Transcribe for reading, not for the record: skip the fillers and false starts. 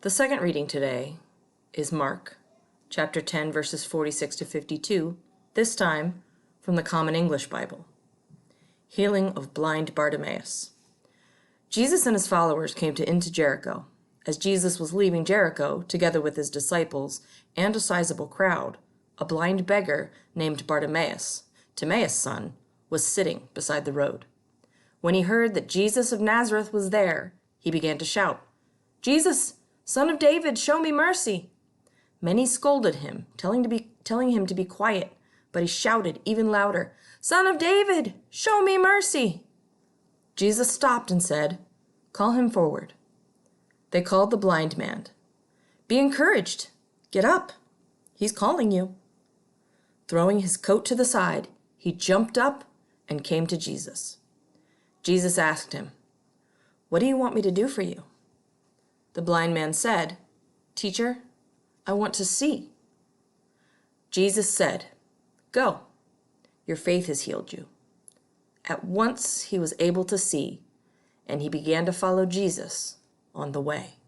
The second reading today is Mark, chapter 10, verses 46 to 52, this time from the Common English Bible. Healing of blind Bartimaeus. Jesus and his followers came into Jericho. As Jesus was leaving Jericho, together with his disciples and a sizable crowd, a blind beggar named Bartimaeus, Timaeus' son, was sitting beside the road. When he heard that Jesus of Nazareth was there, he began to shout, "Jesus, Son of David, show me mercy!" Many scolded him, telling him to be quiet, but he shouted even louder, "Son of David, show me mercy!" Jesus stopped and said, "Call him forward." They called the blind man. "Be encouraged. Get up. He's calling you." Throwing his coat to the side, he jumped up and came to Jesus. Jesus asked him, "What do you want me to do for you?" The blind man said, "Teacher, I want to see." Jesus said, "Go, your faith has healed you." At once he was able to see, and he began to follow Jesus on the way.